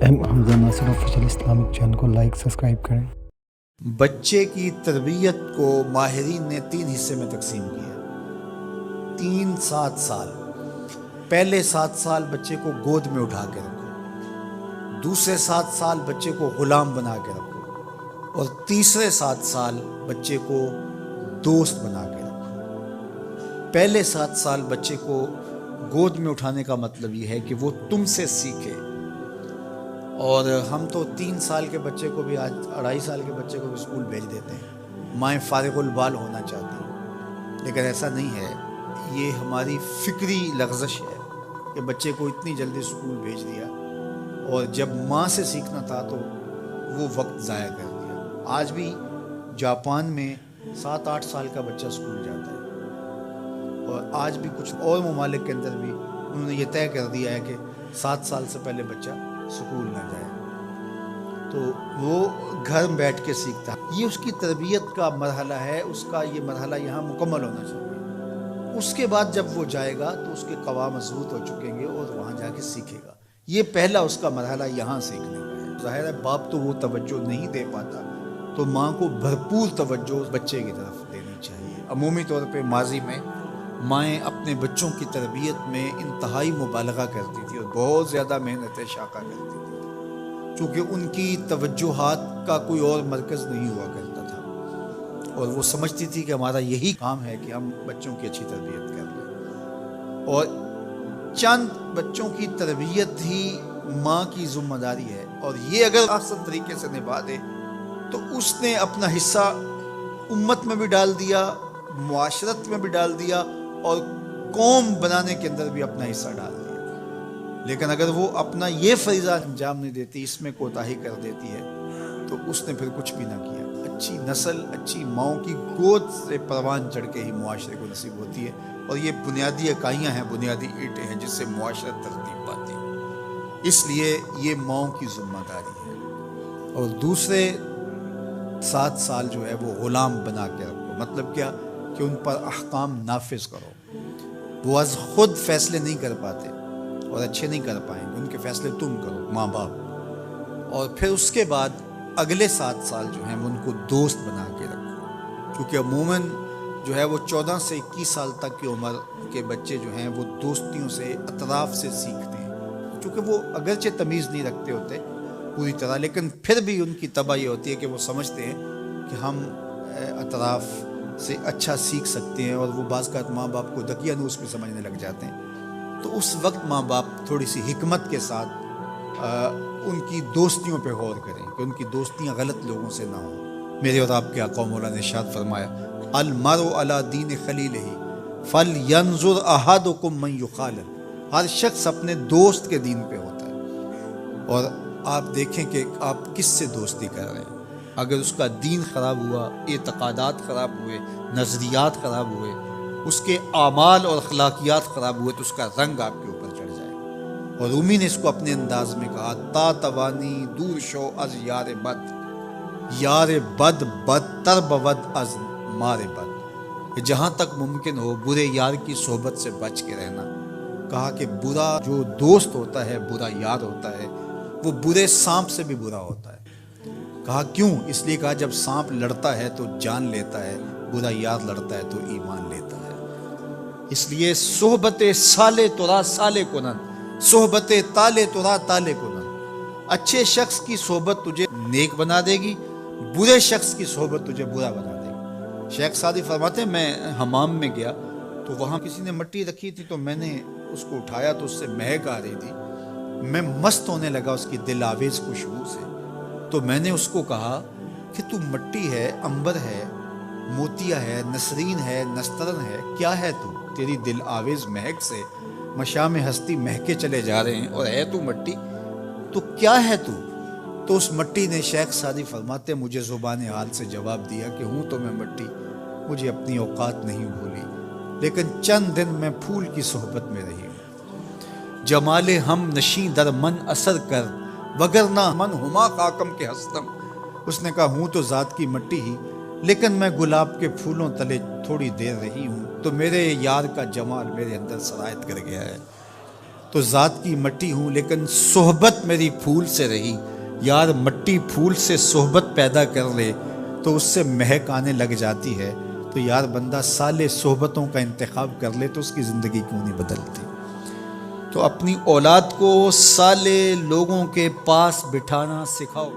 M حمزہ ناصر official Islamic channel کو like subscribe کریں۔ بچے کی تربیت کو ماہرین نے 3 حصے میں تقسیم کیا۔ 7 سال۔ پہلے 7 سال بچے کو گود میں اٹھا کے رکھو، دوسرے 7 سال بچے کو غلام بنا کے رکھو، اور تیسرے 7 سال بچے کو دوست بنا کے رکھو۔ پہلے 7 سال بچے کو گود میں اٹھانے کا مطلب یہ ہے کہ وہ تم سے سیکھے، اور ہم تو 3 سال کے بچے کو بھی، آج 2.5 سال کے بچے کو بھی اسکول بھیج دیتے ہیں، مائیں فارغ البال ہونا چاہتی ہیں، لیکن ایسا نہیں ہے۔ یہ ہماری فکری لغزش ہے کہ بچے کو اتنی جلدی اسکول بھیج دیا، اور جب ماں سے سیکھنا تھا تو وہ وقت ضائع کر دیا۔ آج بھی جاپان میں 7-8 سال کا بچہ اسکول جاتا ہے، اور آج بھی کچھ اور ممالک کے اندر بھی انہوں نے یہ طے کر دیا ہے کہ 7 سال سے پہلے بچہ سکول نہ جائے، تو وہ گھر بیٹھ کے سیکھتا ہے۔ یہ اس کی تربیت کا مرحلہ ہے، اس کا یہ مرحلہ یہاں مکمل ہونا چاہیے۔ اس کے بعد جب وہ جائے گا تو اس کے قواعد مضبوط ہو چکیں گے اور وہاں جا کے سیکھے گا۔ یہ پہلا اس کا مرحلہ یہاں سیکھنے کا ہے۔ ظاہر ہے باپ تو وہ توجہ نہیں دے پاتا، تو ماں کو بھرپور توجہ بچے کی طرف دینی چاہیے۔ عمومی طور پہ ماضی میں مائیں اپنے بچوں کی تربیت میں انتہائی مبالغہ کرتی تھی اور بہت زیادہ محنت شاقہ کرتی تھی، چونکہ ان کی توجہات کا کوئی اور مرکز نہیں ہوا کرتا تھا، اور وہ سمجھتی تھی کہ ہمارا یہی کام ہے کہ ہم بچوں کی اچھی تربیت کر لیں، اور چند بچوں کی تربیت ہی ماں کی ذمہ داری ہے، اور یہ اگر احسن طریقے سے نبھا دے تو اس نے اپنا حصہ امت میں بھی ڈال دیا، معاشرت میں بھی ڈال دیا، اور قوم بنانے کے اندر بھی اپنا حصہ ڈال دیا۔ لیکن اگر وہ اپنا یہ فریضہ انجام نہیں دیتی، اس میں کوتاہی کر دیتی ہے، تو اس نے پھر کچھ بھی نہ کیا۔ اچھی نسل اچھی ماؤں کی گود سے پروان چڑھ کے ہی معاشرے کو نصیب ہوتی ہے، اور یہ بنیادی اکائیاں ہیں، بنیادی اینٹیں ہیں جس سے معاشرت ترتیب پاتی ہے۔ اس لیے یہ ماؤں کی ذمہ داری ہے۔ اور دوسرے 7 سال جو ہے وہ غلام بنا کے رکھو، مطلب کیا کہ ان پر احکام نافذ کرو۔ وہ از خود فیصلے نہیں کر پاتے اور اچھے نہیں کر پائیں گے، ان کے فیصلے تم کرو، ماں باپ۔ اور پھر اس کے بعد اگلے 7 سال جو ہیں ان کو دوست بنا کے رکھو، کیونکہ عموماً جو ہے وہ 14 سے 21 سال تک کی عمر کے بچے جو ہیں وہ دوستیوں سے، اطراف سے سیکھتے ہیں، چونکہ وہ اگرچہ تمیز نہیں رکھتے ہوتے پوری طرح، لیکن پھر بھی ان کی طبع یہ ہوتی ہے کہ وہ سمجھتے ہیں کہ ہم اطراف سے اچھا سیکھ سکتے ہیں، اور وہ بعض کا ماں باپ کو دقیانوس میں سمجھنے لگ جاتے ہیں۔ تو اس وقت ماں باپ تھوڑی سی حکمت کے ساتھ ان کی دوستیوں پہ غور کریں کہ ان کی دوستیاں غلط لوگوں سے نہ ہوں۔ میرے اور آپ کے آقا مولا نے ارشاد فرمایا، المرء علی دین خلیلہ فلینظر احدکم من یخالل۔ ہر شخص اپنے دوست کے دین پہ ہوتا ہے، اور آپ دیکھیں کہ آپ کس سے دوستی کر رہے ہیں۔ اگر اس کا دین خراب ہوا، اعتقادات خراب ہوئے، نظریات خراب ہوئے، اس کے اعمال اور اخلاقیات خراب ہوئے، تو اس کا رنگ آپ کے اوپر چڑھ جائے گا۔ اور رومی نے اس کو اپنے انداز میں کہا، تا توانی دور شو از یار بد، یار بد بدتر بود از مار بد، کہ جہاں تک ممکن ہو برے یار کی صحبت سے بچ کے رہنا۔ کہا کہ برا جو دوست ہوتا ہے، برا یار ہوتا ہے، وہ برے سانپ سے بھی برا ہوتا ہے۔ کہا کیوں؟ اس لیے کہا جب سانپ لڑتا ہے تو جان لیتا ہے، برا یار لڑتا ہے تو ایمان لیتا ہے۔ اس لیے صحبت سالے ترا سالے کنن، صحبت تالے ترا تالے کنن۔ اچھے شخص کی صحبت تجھے نیک بنا دے گی، برے شخص کی صحبت تجھے برا بنا دے گی۔ شیخ سعدی فرماتے ہیں، میں حمام میں گیا تو وہاں کسی نے مٹی رکھی تھی، تو میں نے اس کو اٹھایا تو اس سے مہک آ رہی تھی، میں مست ہونے لگا اس کی دل آویز خوشبو سے۔ تو میں نے اس کو کہا کہ تو مٹی ہے، عنبر ہے، موتیا ہے، نسرین ہے، نسترن ہے، کیا ہے تو؟ تیری دل آویز مہک سے مشام ہستی مہکے چلے جا رہے ہیں، اور ہے تو مٹی، تو کیا ہے تو؟ تو اس مٹی نے، شیخ سعدی فرماتے مجھے زبان حال سے جواب دیا کہ ہوں تو میں مٹی، مجھے اپنی اوقات نہیں بھولی، لیکن چند دن میں پھول کی صحبت میں رہی ہوں۔ جمال ہم نشیں در من اثر کر، وگرنہ من ہما خاکم کے ہستم۔ اس نے کہا ہوں تو ذات کی مٹی ہی، لیکن میں گلاب کے پھولوں تلے تھوڑی دیر رہی ہوں، تو میرے یار کا جمال میرے اندر سرایت کر گیا ہے۔ تو ذات کی مٹی ہوں لیکن صحبت میری پھول سے رہی. یار مٹی پھول سے صحبت پیدا کر لے تو اس سے مہک آنے لگ جاتی ہے. تو یار بندہ صالح صحبتوں کا انتخاب کر لے تو اس کی زندگی کیوں نہیں بدلتی. تو اپنی اولاد کو صالح لوگوں کے پاس بٹھانا سکھاؤ.